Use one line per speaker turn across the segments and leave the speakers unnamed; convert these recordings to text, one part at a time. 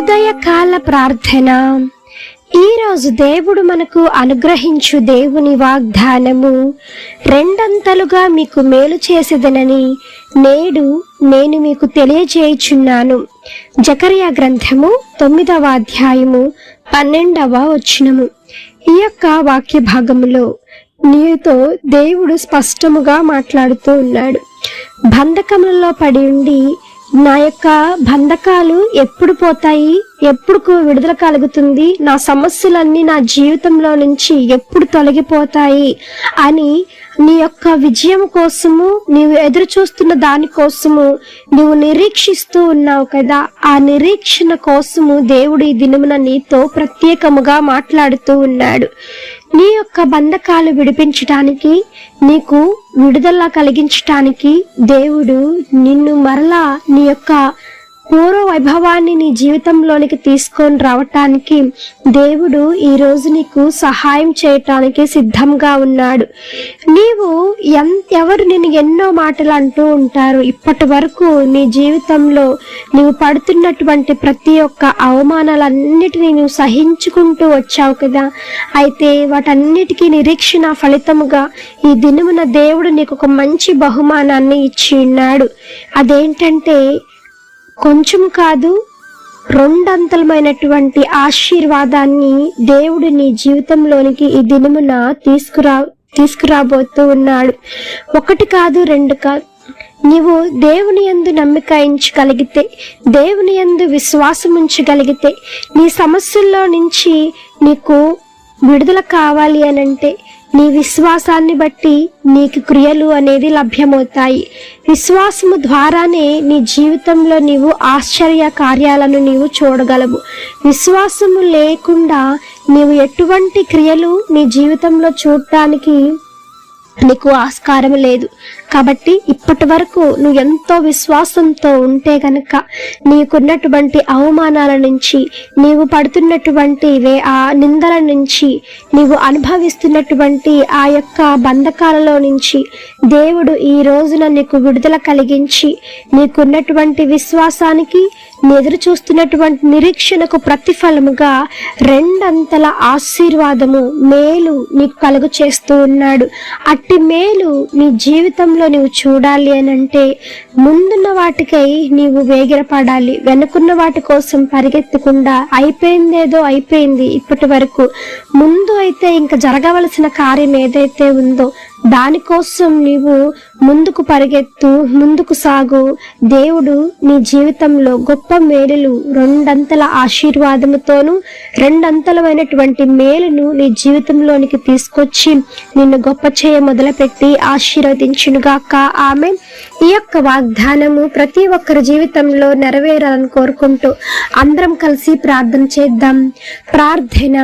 ఉదయకాల ప్రార్థన. ఈరోజు దేవుడు మనకు అనుగ్రహించు దేవుని వాగ్దానము, రెండంతలుగా మీకు మేలు చేసేదనని నేడు నేను మీకు తెలియజేయుచున్నాను. జకరియా గ్రంథము 9వ అధ్యాయము 12వ వచనము. ఈ యొక్క వాక్య భాగములో నీతో దేవుడు స్పష్టముగా మాట్లాడుతూ ఉన్నాడు. బంధకములలో పడి ఉండి నా యొక్క బంధకాలు ఎప్పుడు పోతాయి, ఎప్పుడు విడుదల కలుగుతుంది, నా సమస్యలన్నీ నా జీవితంలో నుంచి ఎప్పుడు తొలగిపోతాయి అని నీ యొక్క విజయం కోసము నీవు ఎదురు చూస్తున్న దానికోసము నీవు నిరీక్షిస్తూ ఉన్నావు కదా. ఆ నిరీక్షణ కోసము దేవుడు ఈ దినమున నీతో ప్రత్యేకముగా మాట్లాడుతూ ఉన్నాడు. నీ యొక్క బంధకాలు విడిపించటానికి, నీకు విడుదల కలిగించటానికి దేవుడు నిన్ను మరలా నీ యొక్క పూర్వ వైభవాన్ని నీ జీవితంలోనికి తీసుకొని రావటానికి దేవుడు ఈ రోజు నీకు సహాయం చేయటానికి సిద్ధంగా ఉన్నాడు. నీవు ఎవరు నేను ఎన్నో మాటలు అంటూ ఉంటారు. ఇప్పటి వరకు నీ జీవితంలో నీవు పడుతున్నటువంటి ప్రతి ఒక్క అవమానాలన్నిటినీ నువ్వు సహించుకుంటూ వచ్చావు కదా. అయితే వాటన్నిటికీ నిరీక్షణ ఫలితముగా ఈ దినమున దేవుడు నీకు ఒక మంచి బహుమానాన్ని ఇచ్చి ఉన్నాడు. అదేంటంటే కొంచెం కాదు, రెండంతలమైనటువంటి ఆశీర్వాదాన్ని దేవుడు నీ జీవితంలోనికి ఈ దినమున తీసుకురాబోతూ ఉన్నాడు. ఒకటి కాదు, రెండు కాదు. నీవు దేవుని యందు నమ్మిక ఉంచగలిగితే, దేవుని యందు విశ్వాసం ఉంచగలిగితే, నీ సమస్యల్లో నుంచి నీకు విడుదల కావాలి అనంటే నీ విశ్వాసాన్ని బట్టి నీకు క్రియలు అనేది లభ్యమవుతాయి. విశ్వాసము ద్వారానే నీ జీవితంలో నీవు ఆశ్చర్య కార్యాలను నీవు చూడగలవు. విశ్వాసము లేకుండా నీవు ఎటువంటి క్రియలు నీ జీవితంలో చూడటానికి నీకు ఆస్కారం లేదు. కాబట్టి ఇప్పటి వరకు నువ్వు ఎంతో విశ్వాసంతో ఉంటే గనక నీకున్నటువంటి అవమానాల నుంచి, నీవు పడుతున్నటువంటి ఆ నిందల నుంచి, నీవు అనుభవిస్తున్నటువంటి ఆ యొక్క బంధకాలలో నుంచి దేవుడు ఈ రోజున నీకు విడుదల కలిగించి నీకున్నటువంటి విశ్వాసానికి, నీ ఎదురు చూస్తున్నటువంటి నిరీక్షణకు ప్రతిఫలముగా రెండంతల ఆశీర్వాదము, మేలు నీకు కలుగు చేస్తూ ఉన్నాడు. అట్టి మేలు నీ జీవితంలో నీవు చూడాలి అనంటే ముందున్న వాటికై నీవు వేగిరపడాలి. వెనుకున్న వాటి కోసం పరిగెత్తకుండా అయిపోయిందేదో అయిపోయింది ఇప్పటి వరకు, ముందు అయితే ఇంకా జరగవలసిన కార్యం ఏదైతే ఉందో దానికోసం నీవు ముందుకు పరిగెత్తు, ముందుకు సాగు. దేవుడు నీ జీవితంలో గొప్ప మేలులు, రెండంతల ఆశీర్వాదముతోను రెండంతలమైనటువంటి మేలును నీ జీవితంలోనికి తీసుకొచ్చి నిన్ను గొప్ప చేయ మొదలుపెట్టి ఆశీర్వదించునుగాక. ఆమె. ఈ యొక్క వాగ్దానము ప్రతి ఒక్కరి జీవితంలో నెరవేరాలని కోరుకుంటూ అందరం కలిసి ప్రార్థన చేద్దాం. ప్రార్థన.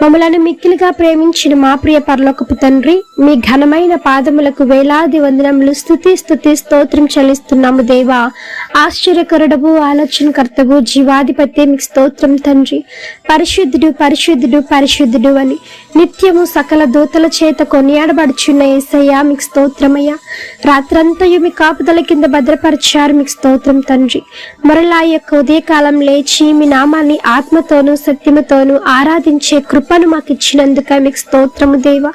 మమ్మలను మిక్కిలిగా ప్రేమించిన మా ప్రియ పరలోకపు తండ్రి, మీ ఘనమైన పాదములకు వేలాది వందనములు, స్తుతి స్తోత్రం చెల్లిస్తున్నాము దేవా. ఆశ్చర్యకరుడవు, ఆలోచనకర్తవు, జీవాధిపతి మీకు స్తోత్రం తండ్రి. పరిశుద్ధుడు పరిశుద్ధుడు పరిశుద్ధుడు అని నిత్యము సకల దూతల చేత కొనియాడబడుచున్న యేసయ్యా మీకు స్తోత్రమయ్యా. రాత్రంతయు మీ కాపుదల కింద భద్రపరిచారు, మీకు స్తోత్రం తండ్రి. మరలా ఈ యొక్క ఉదయకాలం లేచి మీ నామాన్ని ఆత్మతోనూ సత్యముతోనూ ఆరాధించే కృపను మాకు ఇచ్చినందుక మీకు స్తోత్రము దేవా.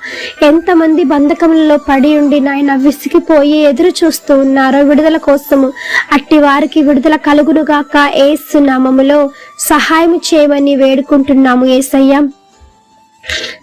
ఎంతమంది బంధకములలో పడి ఉండి నాయన విసిగిపోయి ఎదురు చూస్తూ ఉన్నారో విడుదల కోసము, అట్టి వారికి విడుదల కలుగునుగాక. యేసు నామములో సహాయం చేయమని వేడుకుంటున్నాము యేసయ్యా.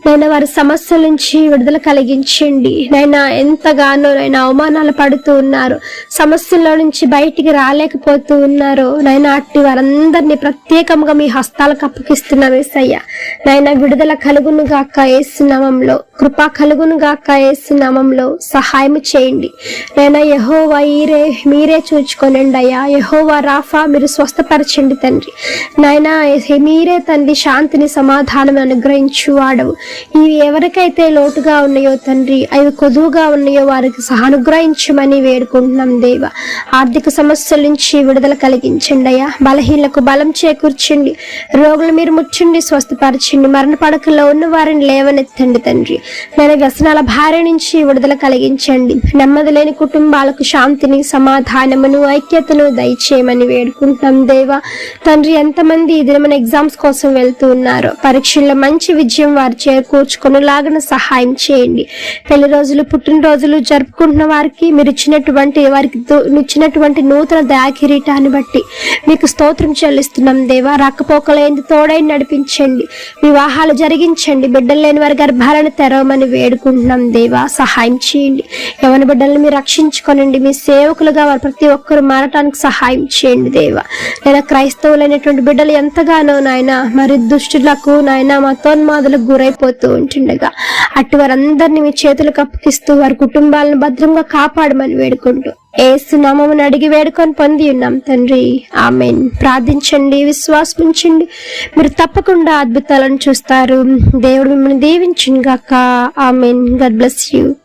నైనా వారి సమస్యల నుంచి విడుదల కలిగించండి నైనా. ఎంతగానో నైనా అవమానాలు పడుతూ ఉన్నారు, సమస్యల్లో నుంచి బయటికి రాలేకపోతూ ఉన్నారు నైనా. అట్టి వారందరినీ ప్రత్యేకంగా మీ హస్తాలకు అప్పగిస్తున్నాం యేసయ్యా. నైనా విడుదల కలుగును గాక యేసు నామములో, కృప కలుగును గాక యేసు నామములో సహాయం చేయండి నైనా. యెహోవా ఈరే మీరే చూచుకోనండి అయ్యా. యెహోవా రాఫా మీరు స్వస్థపరచండి తండ్రి. నైనా మీరే తండ్రి శాంతిని సమాధానం అనుగ్రహించు వాడవు. ఇవి ఎవరికైతే లోటుగా ఉన్నాయో తండ్రి, అవి కొదువుగా ఉన్నాయో వారికి సహానుగ్రహించమని వేడుకుంటున్నాం దేవా. ఆర్థిక సమస్యల నుంచి విడుదల కలిగించండి అయ్యా. బలహీనలకు బలం చేకూర్చండి. రోగులు మీరు ముచ్చండి, స్వస్థపరచండి. మరణ పడకల్లో ఉన్న వారిని లేవనెత్తండి తండ్రి. నేను వ్యసనాల భార్య నుంచి విడుదల కలిగించండి. నెమ్మది లేని కుటుంబాలకు శాంతిని, సమాధానమును, ఐక్యతను దయచేయమని వేడుకుంటున్నాం దేవా. తండ్రి, ఎంతమంది ఈ దినమైన ఎగ్జామ్స్ కోసం వెళ్తూ ఉన్నారో పరీక్షల్లో మంచి విజయం వారు చేకూర్చుకునేలాగా సహాయం చేయండి. పెళ్లి రోజులు, పుట్టినరోజులు జరుపుకుంటున్న వారికి మీరు ఇచ్చినటువంటి నూతన దయాకిరీటాన్ని బట్టి మీకు స్తోత్రం చెల్లిస్తున్నాం దేవా. రాకపోకలేంది తోడై నడిపించండి. వివాహాలు జరిగించండి. బిడ్డలు లేని వారి గర్భాలను తెరవమని వేడుకుంటున్నాం దేవా. సహాయం చేయండి. యవన బిడ్డలను మీరు రక్షించుకోనండి. మీ సేవకులుగా వారు ప్రతి ఒక్కరు మారటానికి సహాయం చేయండి దేవా. లేదా క్రైస్తవులైనటువంటి బిడ్డలు ఎంతగానో నాయన మరి దుష్టులకు నాయన మతోన్మాదులకు గురైపోతూ ఉంటుండగా అటు వారందరినీ మీ చేతులకు అప్పగిస్తూ వారి కుటుంబాలను భద్రంగా కాపాడమని వేడుకుంటూ యేసు నామమున అడిగి వేడుకొని పొంది ఉన్నాం తండ్రి. ఆమెన్. ప్రార్థించండి, విశ్వాసం ఉంచండి. మీరు తప్పకుండా అద్భుతాలను చూస్తారు. దేవుడు మిమ్మల్ని దీవించును గాక. ఆమెన్. God bless you.